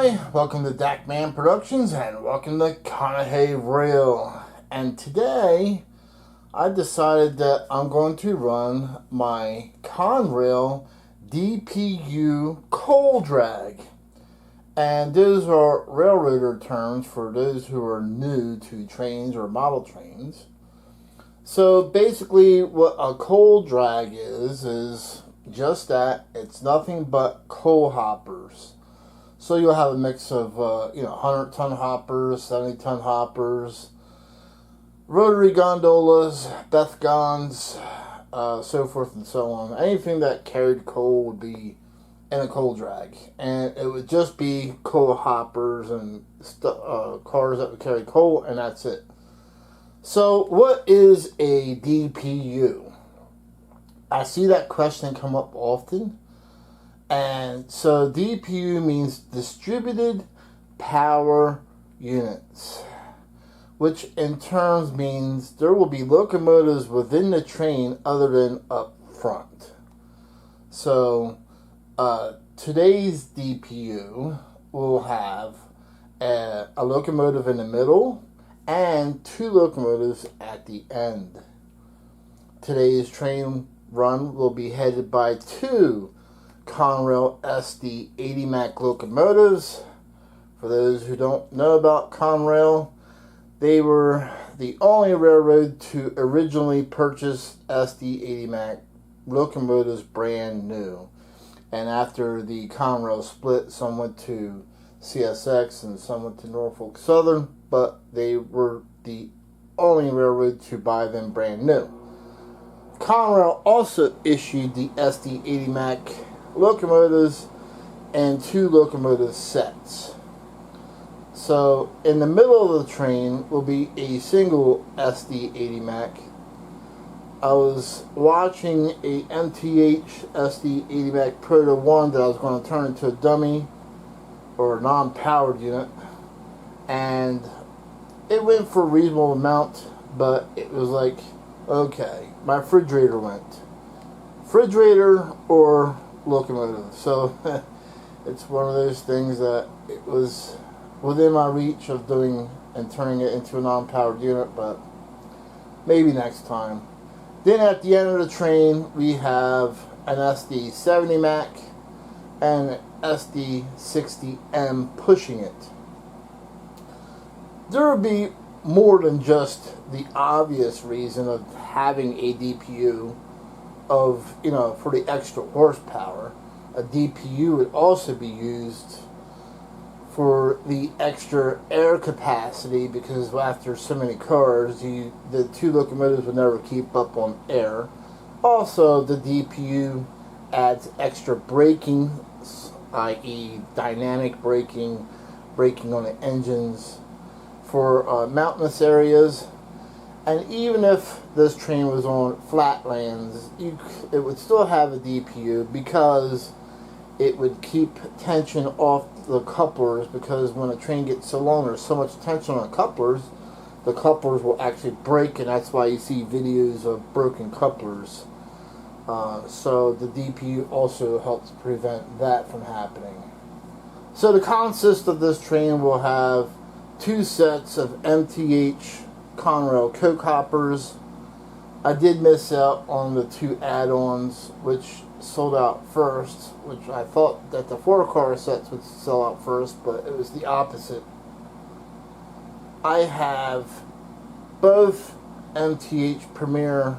Hi, welcome to Dakman Productions and welcome to Conahey Rail. And today I decided that I'm going to run my Conrail DPU Coal Drag. And those are railroader terms for those who are new to trains or model trains. So basically what a coal drag is just that. It's nothing but coal hoppers. So you'll have a mix of 100-ton hoppers, 70-ton hoppers, rotary gondolas, Bethgons, so forth and so on. Anything that carried coal would be in a coal drag, and it would just be coal hoppers and cars that would carry coal, and that's it. So what is a DPU? I see that question come up often. And so DPU means distributed power units, which in terms means there will be locomotives within the train other than up front. So today's DPU will have a locomotive in the middle and two locomotives at the end. Today's train run will be headed by two Conrail SD70MAC locomotives. For those who don't know about Conrail, they were the only railroad to originally purchase SD70MAC locomotives brand new. And after the Conrail split, some went to CSX and some went to Norfolk Southern, but they were the only railroad to buy them brand new. Conrail also issued the SD70MAC locomotives and two locomotive sets. So in the middle of the train will be a single SD70MAC. I was watching a MTH SD70MAC Proto 1 that I was going to turn into a dummy or a non-powered unit, and it went for a reasonable amount, but it was like, okay, my refrigerator went. Refrigerator or locomotive. So it's one of those things that it was within my reach of doing and turning it into a non-powered unit, but maybe next time. Then at the end of the train we have an SD70MAC and an SD60M pushing it. There will be more than just the obvious reason of having a DPU of, for the extra horsepower. A DPU would also be used for the extra air capacity, because after so many cars, the two locomotives would never keep up on air. Also, the DPU adds extra braking, i.e. dynamic braking, braking on the engines for mountainous areas. And even if this train was on flatlands, it would still have a DPU, because it would keep tension off the couplers, because when a train gets so long, there's so much tension on the couplers will actually break, and that's why you see videos of broken couplers. So the DPU also helps prevent that from happening. So the consist of this train will have two sets of MTH Conrail coke hoppers. I did miss out on the two add-ons, which sold out first, which I thought that the 4-car sets would sell out first, but it was the opposite. I have both MTH Premier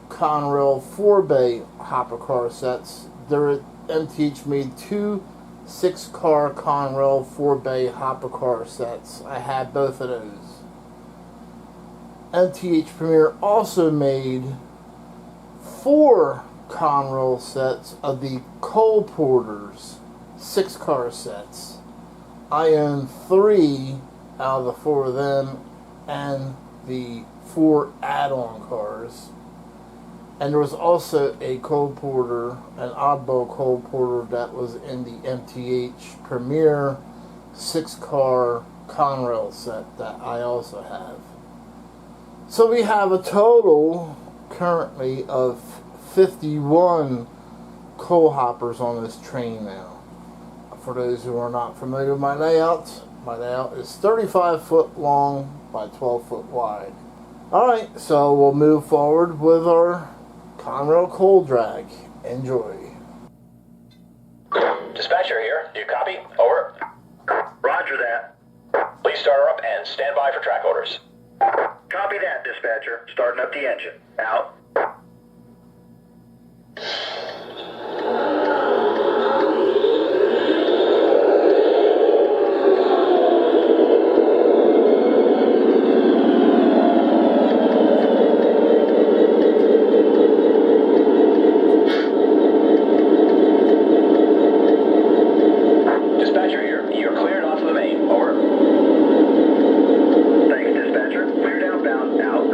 Conrail 4-bay hopper car sets. MTH made two 6-car Conrail 4-bay hopper car sets. I had both of those. MTH Premier also made 4 Conrail sets of the Coal Porters 6-car sets. I own 3 out of the 4 of them, and the 4 add-on cars. And there was also a coal porter, an oddball coal porter, that was in the MTH Premier 6-car Conrail set that I also have. So we have a total currently of 51 coal hoppers on this train now. for those who are not familiar with my layout is 35 foot long by 12 foot wide. Alright, so we'll move forward with our Conrail Coal Drag. Enjoy. Dispatcher here. Do you copy? Over. Roger that. Please start her up and stand by for track orders. Copy that, dispatcher. Starting up the engine. Out. Dispatcher here. You're cleared off of the main. Over. Thanks, dispatcher. Cleared outbound. Out.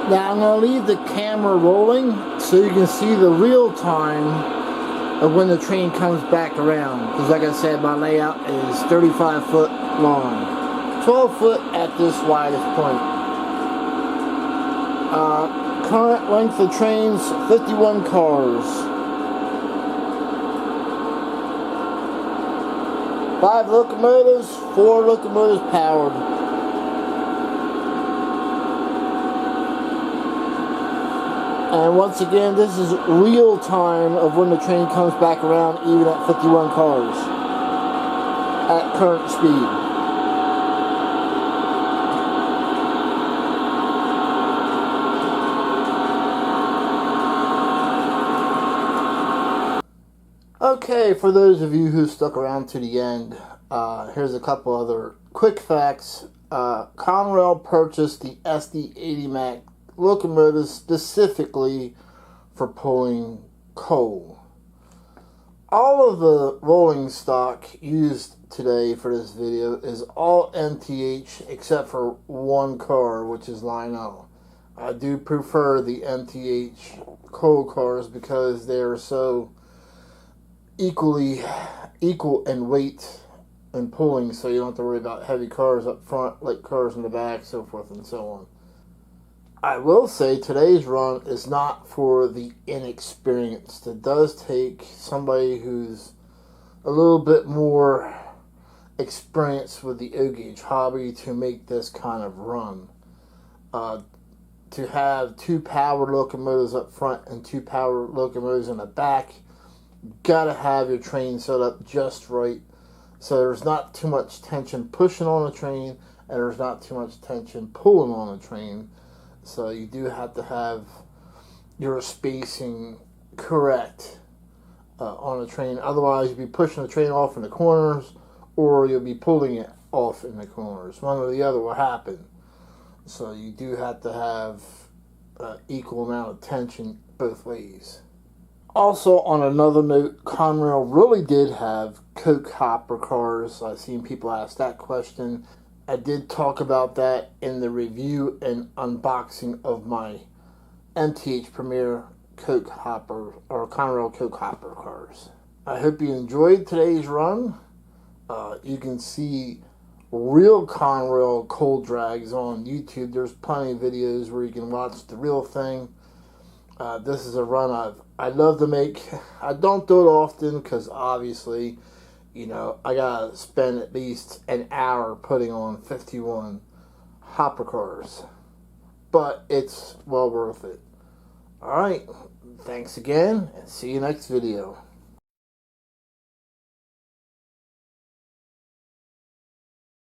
Now I'm going to leave the camera rolling so you can see the real time of when the train comes back around. Because like I said, my layout is 35 foot long. 12 foot at this widest point. Current length of trains, 51 cars. 5 locomotives, 4 locomotives powered. And once again, this is real time of when the train comes back around, even at 51 cars at current speed. Okay, for those of you who stuck around to the end, here's a couple other quick facts. Conrail purchased the SD70MAC locomotives specifically for pulling coal. All of the rolling stock used today for this video is all MTH except for one car, which is Lionel. I do prefer the MTH coal cars because they are so equal in weight and pulling, so you don't have to worry about heavy cars up front, light cars in the back, so forth and so on. I will say today's run is not for the inexperienced. It does take somebody who's a little bit more experienced with the O-gauge hobby to make this kind of run. To have 2 power locomotives up front and 2 power locomotives in the back, you gotta have your train set up just right so there's not too much tension pushing on the train and there's not too much tension pulling on the train. So you do have to have your spacing correct on the train. Otherwise, you'll be pushing the train off in the corners or you'll be pulling it off in the corners. One or the other will happen. So you do have to have equal amount of tension both ways. Also, on another note, Conrail really did have coke hopper cars. I've seen people ask that question. I did talk about that in the review and unboxing of my MTH Premier coke hopper or Conrail coke hopper cars. I hope you enjoyed today's run. You can see real Conrail coal drags on YouTube. There's plenty of videos where you can watch the real thing. This is a run I love to make. I don't do it often because obviously, you know, I gotta spend at least an hour putting on 51 hopper cars. But it's well worth it. Alright, thanks again and see you next video.